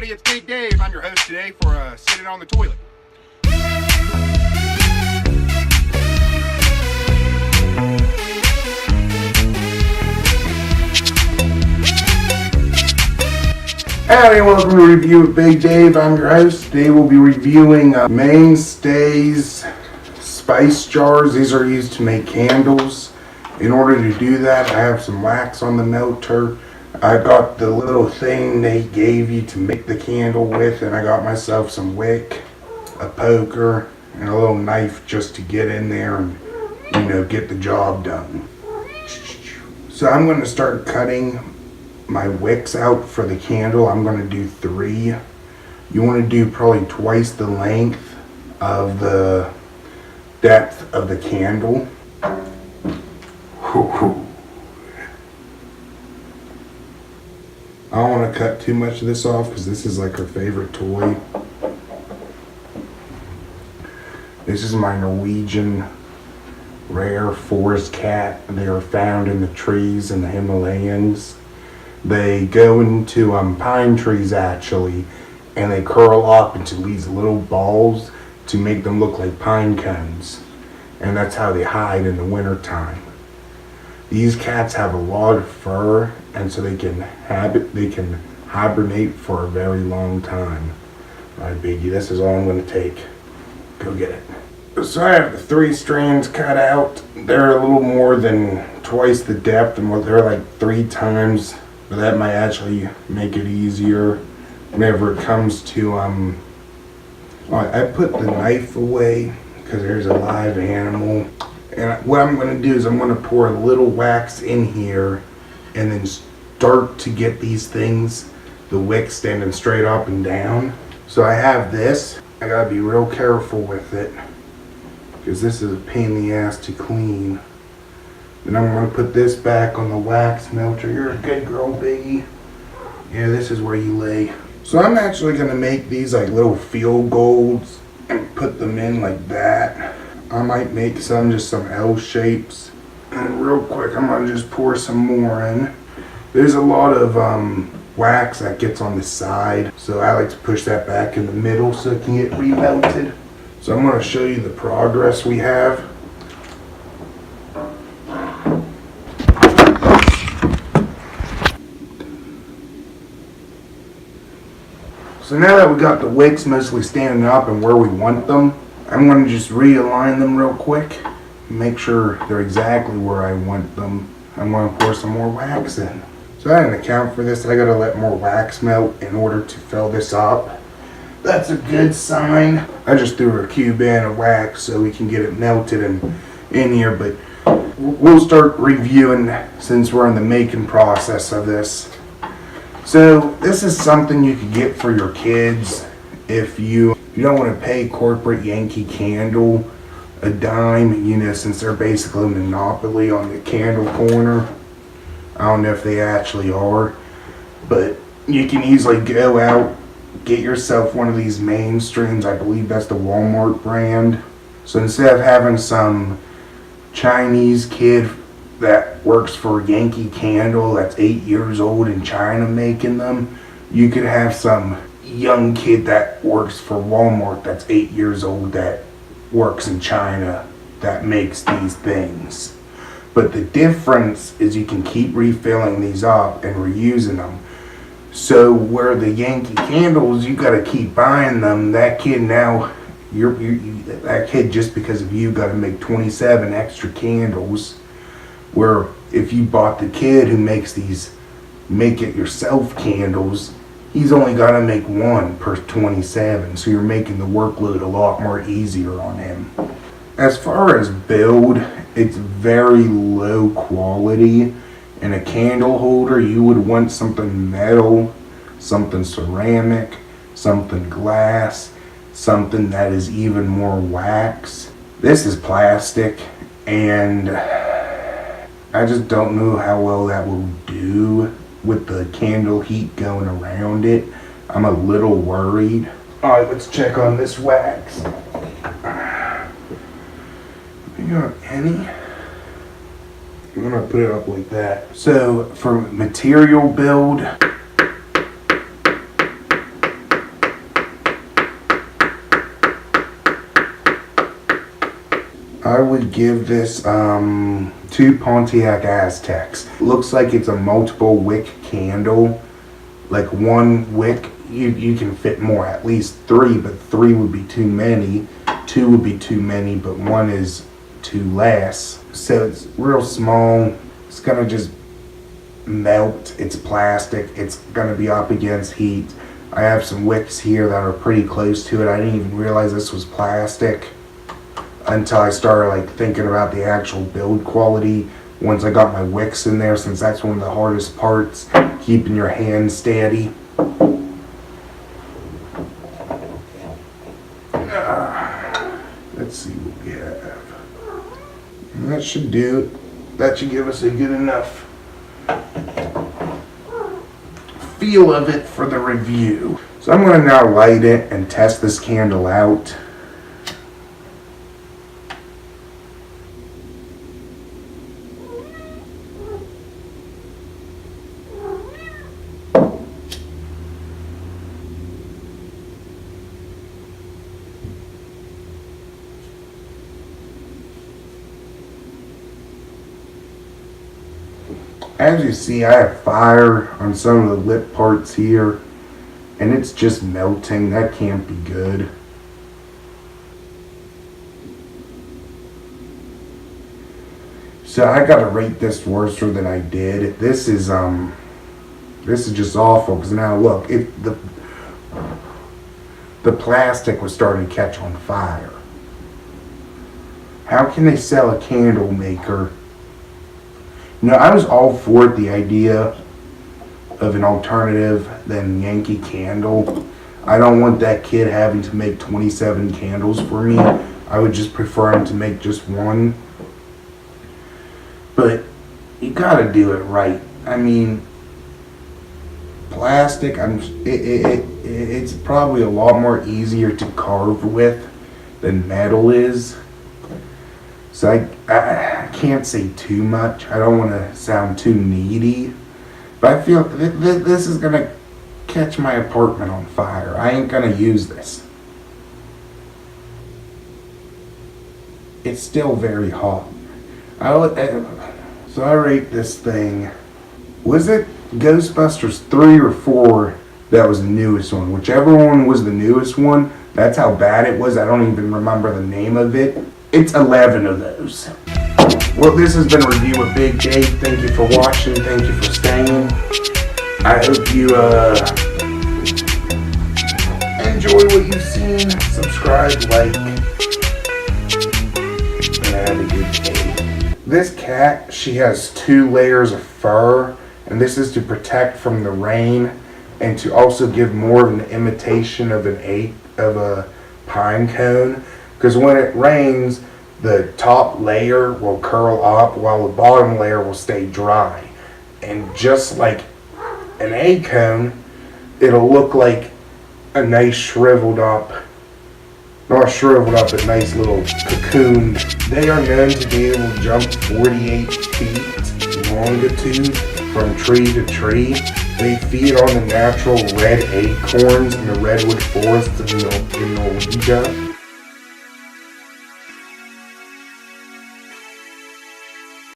everybody, it's Big Dave. I'm your host today for Sitting on the Toilet. Howdy, welcome to Review with Big Dave. I'm your host. Today we'll be reviewing Mainstays spice jars. These are used to make candles. In order to do that, I have some wax on the melter. I got the little thing they gave you to make the candle with, and I got myself some wick, a poker, and a little knife just to get in there and, get the job done. So I'm going to start cutting my wicks out for the candle. I'm going to do 3. You want to do probably twice the length of the depth of the candle. I don't want to cut too much of this off because this is like her favorite toy. This is my Norwegian rare forest cat. They are found in the trees in the Himalayas. They go into pine trees actually, and they curl up into these little balls to make them look like pine cones. And that's how they hide in the wintertime. These cats have a lot of fur, and so they can hibernate for a very long time. Alright, Biggie, this is all I'm going to take. Go get it. So I have the 3 strands cut out. They're a little more than twice the depth, and they're like 3 times. But that might actually make it easier whenever it comes to I put the knife away because there's a live animal. And what I'm going to do is I'm going to pour a little wax in here and then start to get these things, the wick standing straight up and down. So I have this. I got to be real careful with it because this is a pain in the ass to clean. Then I'm going to put this back on the wax melter. You're a good girl, Biggie. Yeah, this is where you lay. So I'm actually going to make these like little field goals and put them in like that. I might make just some L shapes. And real quick, I'm going to just pour some more in. There's a lot of wax that gets on the side, so I like to push that back in the middle so it can get remelted. So I'm going to show you the progress we have. So now that we got the wicks mostly standing up and where we want them, I'm going to just realign them real quick, make sure they're exactly where I want them. I'm going to pour some more wax in. So I didn't account for this. I got to let more wax melt in order to fill this up. That's a good sign. I just threw a cube in of wax so we can get it melted and in here, but we'll start reviewing since we're in the making process of this. So this is something you could get for your kids if you don't want to pay corporate Yankee Candle a dime, since they're basically a monopoly on the candle corner. I don't know if they actually are, but you can easily go out, get yourself one of these Mainstays. I believe that's the Walmart brand. So instead of having some Chinese kid that works for Yankee Candle that's 8 years old in China making them, you could have some young kid that works for Walmart that's 8 years old that works in China that makes these things. But the difference is you can keep refilling these up and reusing them. So where the Yankee Candles, you got to keep buying them. That kid now, that kid just because of you got to make 27 extra candles. Where if you bought the kid who makes these make it yourself candles, he's only got to make 1 per 27. So you're making the workload a lot more easier on him. As far as build, it's very low quality. In a candle holder, you would want something metal, something ceramic, something glass, something that is even more wax. This is plastic, and I just don't know how well that will do with the candle heat going around it. I'm a little worried. Alright, let's check on this wax. You got any? I'm gonna put it up like that. So for material build, I would give this 2 Pontiac Aztecs. Looks like it's a multiple wick candle. Like one wick, you can fit more, at least 3, but 3 would be too many. 2 would be too many, but 1 is too less. So it's real small. It's gonna just melt. It's plastic. It's gonna be up against heat. I have some wicks here that are pretty close to it. I didn't even realize this was plastic until I started like thinking about the actual build quality once I got my wicks in there, since that's one of the hardest parts, keeping your hand steady. Let's see what we have. And that should do it. That should give us a good enough feel of it for the review. So I'm going to now light it and test this candle out. As you see, I have fire on some of the lip parts here, and it's just melting. That can't be good. So I gotta rate this worse than I did. This is just awful, because now look, the plastic was starting to catch on fire. How can they sell a candle maker? You know, I was all for the idea of an alternative than Yankee Candle. I don't want that kid having to make 27 candles for me. I would just prefer him to make just one. But you gotta do it right. I mean, plastic, it's probably a lot more easier to carve with than metal is. So I can't say too much. I don't want to sound too needy. But I feel this is going to catch my apartment on fire. I ain't going to use this. It's still very hot. So I rate this thing. Was it Ghostbusters 3 or 4 that was the newest one? Whichever one was the newest one, that's how bad it was. I don't even remember the name of it. It's 11 of those. Well, this has been a review of Big J. Thank you for watching. Thank you for staying. I hope you enjoy what you've seen. Subscribe, like, and have a good day. This cat, she has 2 layers of fur, and this is to protect from the rain and to also give more of an imitation of a pine cone. Because when it rains, the top layer will curl up while the bottom layer will stay dry. And just like an egg cone, it'll look like a nice shriveled up, not shriveled up, but nice little cocoon. They are known to be able to jump 48 feet longitude from tree to tree. They feed on the natural red acorns in the redwood forests in Norwegia.